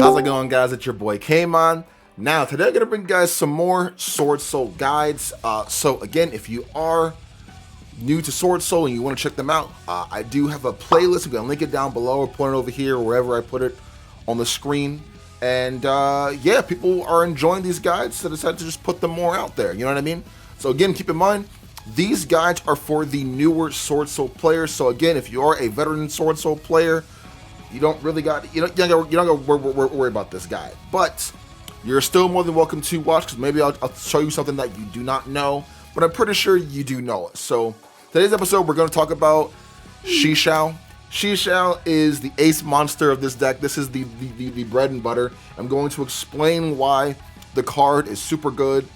How's it going, guys? It's your boy Kamon. Now, today I'm going to bring you guys some more Swordsoul guides. So again, if you are new to Swordsoul and you want to check them out, I do have a playlist. I'm going to link it down below or put it over here, or wherever I put it on the screen. And yeah, people are enjoying these guides, so I decided to just put them more out there. You know what I mean? So again, keep in mind, these guides are for the newer Swordsoul players. So again, if you are a veteran Swordsoul player, you don't really got you don't gotta worry about this guide, but you're still more than welcome to watch, because maybe I'll show you something that you do not know, but I'm pretty sure you do know it. So today's episode, we're going to talk about Chixiao. Chixiao is the ace monster of this deck. This is the bread and butter. I'm going to explain why the card is super good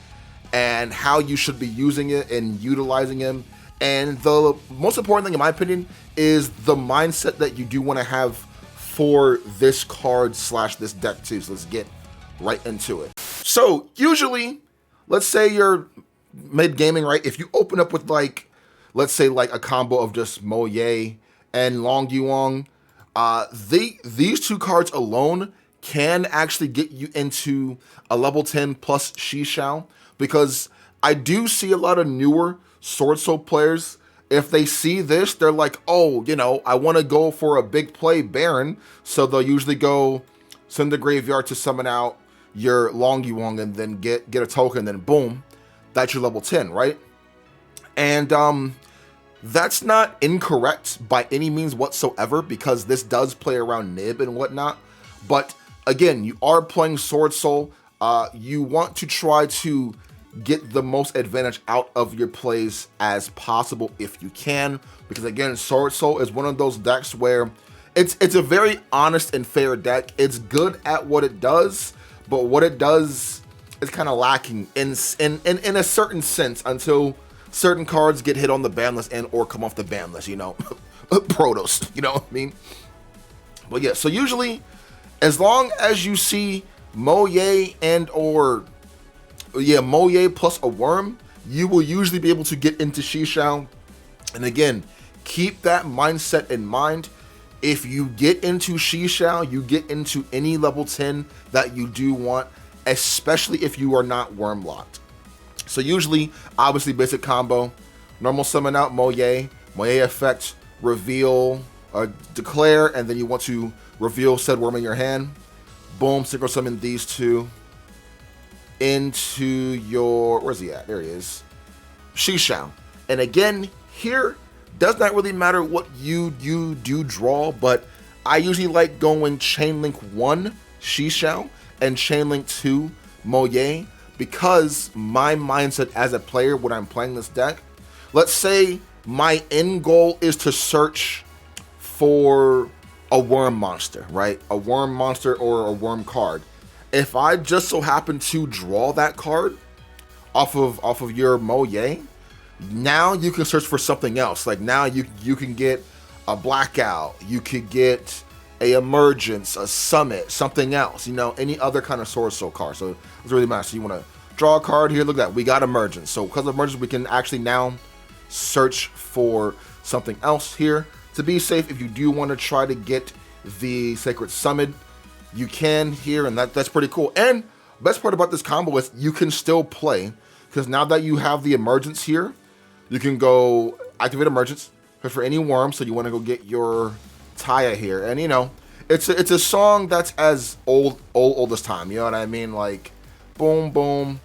and how you should be using it and utilizing him. And the most important thing, in my opinion, is the mindset that you do want to have for this card / this deck too. So let's get right into it. So usually, let's say you're mid gaming, right? If you open up with let's say a combo of just Moye and Long Yuong, these two cards alone can actually get you into a level 10 plus Chixiao, because I do see a lot of newer Swordsoul players. If they see this, they're like, oh, I want to go for a big play Baron. So they'll usually go send the graveyard to summon out your Long Yuong and then get a token, then boom, that's your level 10, right? And that's not incorrect by any means whatsoever, because this does play around Nib and whatnot. But again, you are playing Swordsoul. You want to try to get the most advantage out of your plays as possible if you can, because again, Swordsoul is one of those decks where it's a very honest and fair deck. It's good at what it does, but what it does is kind of lacking in a certain sense until certain cards get hit on the ban list and or come off the ban list, Protos, you know what I mean? But yeah, so usually as long as you see Moye Moye plus a worm, you will usually be able to get into Chixiao. And again, keep that mindset in mind. If you get into Chixiao, you get into any level 10 that you do want, especially if you are not worm locked. So usually, obviously basic combo, normal summon out Moye effect, reveal, declare, and then you want to reveal said worm in your hand. Boom, synchro summon these two into your, where's he at? There he is. Chixiao. And again, here does not really matter what you do draw, but I usually like going Chain Link 1 Chixiao and Chain Link 2 Moye, because my mindset as a player when I'm playing this deck, let's say my end goal is to search for a worm monster, right? A worm monster or a worm card. If I just so happen to draw that card off of your Moye, now you can search for something else. Like now you can get a blackout, you could get a emergence, a summit, something else, any other kind of Swordsoul card. So it's really matters. So you want to draw a card here. Look at that, we got emergence. So because of emergence, we can actually now search for something else here to be safe. If you do want to try to get the Sacred Summit, you can here, and that's pretty cool. And best part about this combo is you can still play, because now that you have the emergence here, you can go activate emergence for any worm. So you want to go get your Taya here, and it's a song that's as old as time. You know what I mean? Like boom, boom,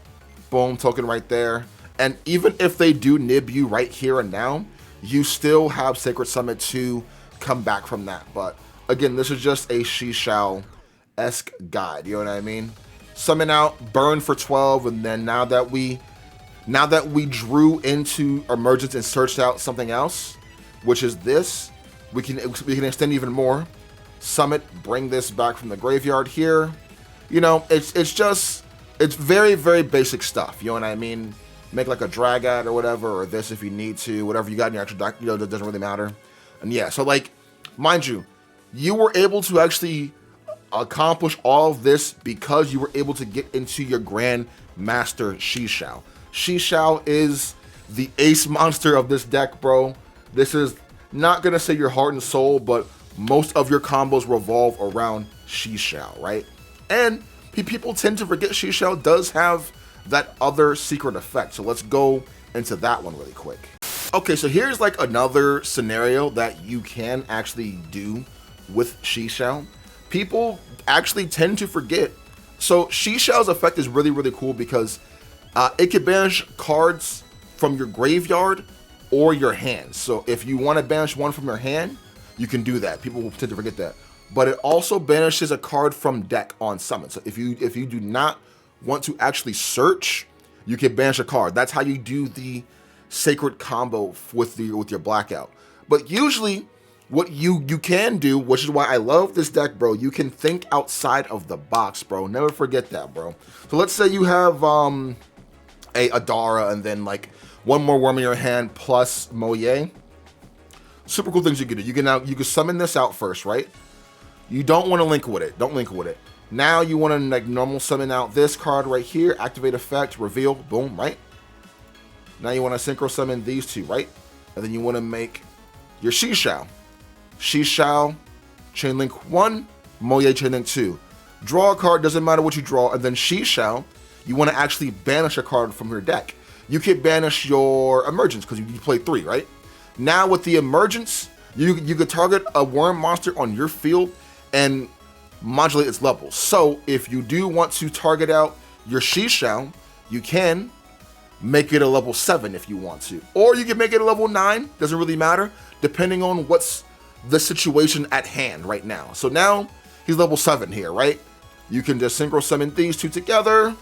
boom, token right there. And even if they do nib you right here and now, you still have Sacred Summit to come back from that. But again, this is just a Chixiao-esque guide, you know what I mean? Summon out, burn for 12, and then now that we drew into emergence and searched out something else, which is this, we can extend even more. Summit, bring this back from the graveyard here. It's very, very basic stuff, you know what I mean? Make like a drag out or whatever, or this if you need to, whatever you got in your actual deck, that doesn't really matter. And yeah, so mind you, you were able to actually accomplish all of this because you were able to get into your Grand Master Chixiao. Chixiao is the ace monster of this deck, bro. This is not gonna say your heart and soul, but most of your combos revolve around Chixiao, right? And people tend to forget Chixiao does have that other secret effect. So let's go into that one really quick. Okay, so here's like another scenario that you can actually do with Chixiao. People actually tend to forget. So Chixiao's effect is really, really cool because it can banish cards from your graveyard or your hand. So if you want to banish one from your hand, you can do that. People will tend to forget that. But it also banishes a card from deck on summon. So if you do not want to actually search, you can banish a card. That's how you do the sacred combo with your blackout. But usually what you can do, which is why I love this deck, bro, you can think outside of the box, bro. Never forget that, bro. So let's say you have a Adara and then like one more worm in your hand plus Moye. Super cool things you can do. You can summon this out first, right? You don't want to link with it. Don't link with it. Now you want to like normal summon out this card right here, activate effect, reveal, boom, right? Now you want to synchro summon these two, right? And then you want to make your Chixiao. Chixiao, chain link 1, Moye chain link 2. Draw a card, doesn't matter what you draw, and then Chixiao, you want to actually banish a card from your deck. You can banish your emergence because you play 3, right? Now with the emergence, you could target a worm monster on your field and modulate its levels. So if you do want to target out your Chixiao, you can make it a level 7 if you want to. Or you can make it a level 9, doesn't really matter, depending on what's the situation at hand right now. So now he's level 7 here, right? You can just synchro summon these two together,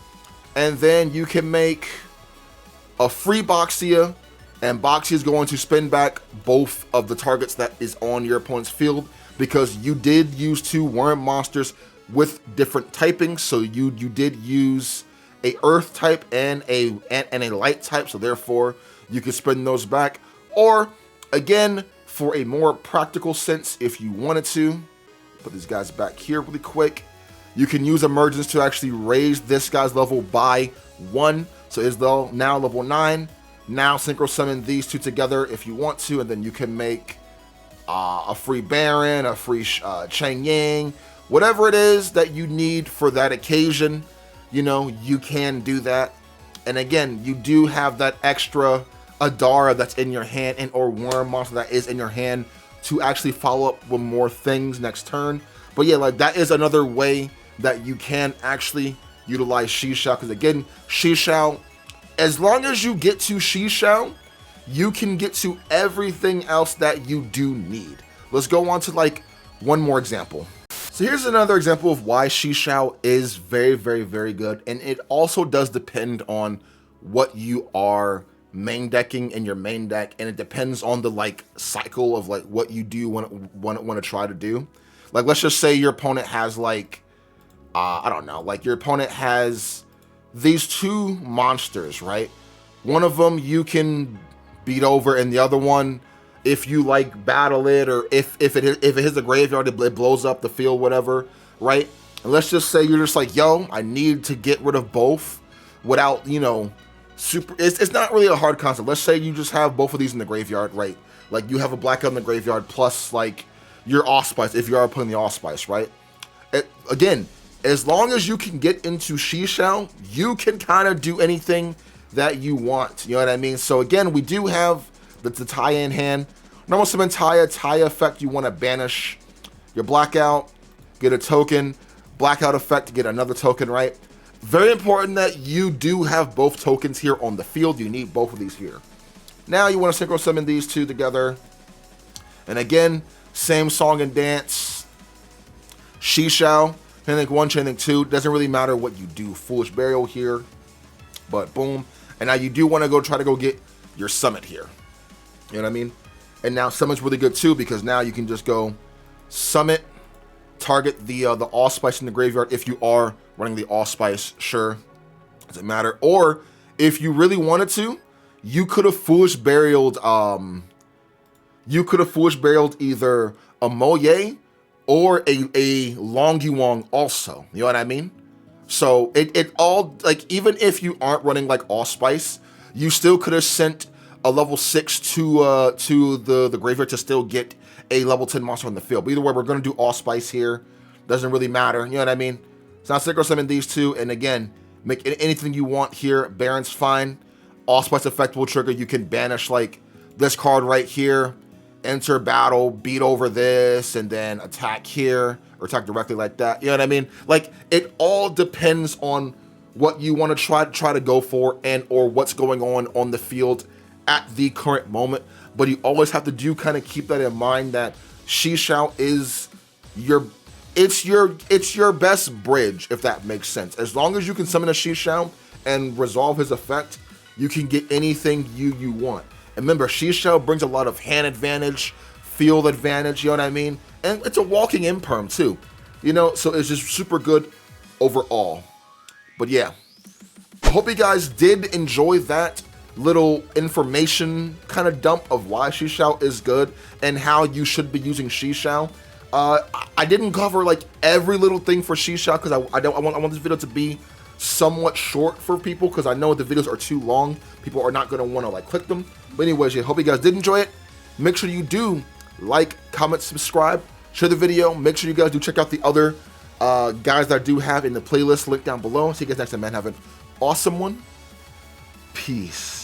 and then you can make a free Boxia, and Boxia is going to spin back both of the targets that is on your opponent's field, because you did use 2 worm monsters with different typings. So you did use a earth type and a light type, so therefore you can spin those back. Or again, for a more practical sense, if you wanted to, put these guys back here really quick, you can use emergence to actually raise this guy's level by 1. So is now level 9. Now synchro summon these two together if you want to, and then you can make a free Baron, a free Cheng Ying, whatever it is that you need for that occasion. You know, you can do that. And again, you do have that extra Adara that's in your hand, and or worm monster that is in your hand to actually follow up with more things next turn. But yeah, like that is another way that you can actually utilize Chixiao, because again, Chixiao, as long as you get to Chixiao, you can get to everything else that you do need. Let's go on to like one more example. So here's another example of why Chixiao is very, very, very good. And it also does depend on what you are main decking in your main deck. And it depends on the like cycle of like what you do want to try to do. Like, let's just say your opponent has like, I don't know, like your opponent has these 2 monsters, right? One of them you can beat over, and the other one, if you like battle it, or if it hits the graveyard, it blows up the field, whatever, right? And let's just say you're just like, yo, I need to get rid of both without, you know, it's not really a hard concept. Let's say you just have both of these in the graveyard, right? Like you have a blackout in the graveyard plus like your Allspice, if you are putting the Allspice, right? Again, as long as you can get into Chixiao, you can kind of do anything that you want. You know what I mean? So again, we do have the Taya in hand. Normal summon Taya effect, you want to banish your blackout, get a token, blackout effect to get another token, right? Very important that you do have both tokens here on the field. You need both of these here. Now you want to synchro summon these two together. And again, same song and dance. Chixiao, chain link 1, chain link 2. Doesn't really matter what you do. Foolish Burial here. But boom. And now you do want to go try to go get your summit here. You know what I mean? And now summit's really good too, because now you can just go summit, target the Allspice in the graveyard if you are running the Allspice, sure. Doesn't matter. Or if you really wanted to, you could have Foolish Burialed either a Moye or a Long Yuang also. You know what I mean? So it all, like, even if you aren't running like Allspice, you still could have sent a level 6 to the graveyard to still get a level 10 monster on the field. But either way, we're gonna do Allspice here. Doesn't really matter. You know what I mean? So now synchro summon these two, and again, make anything you want here. Baron's fine. Allspice effect will trigger. You can banish like this card right here, enter battle, beat over this, and then attack here, or attack directly like that. You know what I mean? Like, it all depends on what you want to try to go for, and or what's going on the field at the current moment. But you always have to kind of keep that in mind, that Chixiao is it's your best bridge, if that makes sense. As long as you can summon a Chixiao and resolve his effect, you can get anything you want. And remember, Chixiao brings a lot of hand advantage, field advantage, you know what I mean? And it's a walking imperm too, you know, so it's just super good overall. But yeah, I hope you guys did enjoy that little information kind of dump of why Chixiao is good and how you should be using Chixiao. I didn't cover like every little thing for Chixiao because I want this video to be somewhat short for people, because I know the videos are too long. People are not going to want to like click them. But anyways, yeah, hope you guys did enjoy it. Make sure you do like, comment, subscribe, share the video. Make sure you guys do check out the other guys that I do have in the playlist link down below. See you guys next time, man. Have an awesome one. Peace.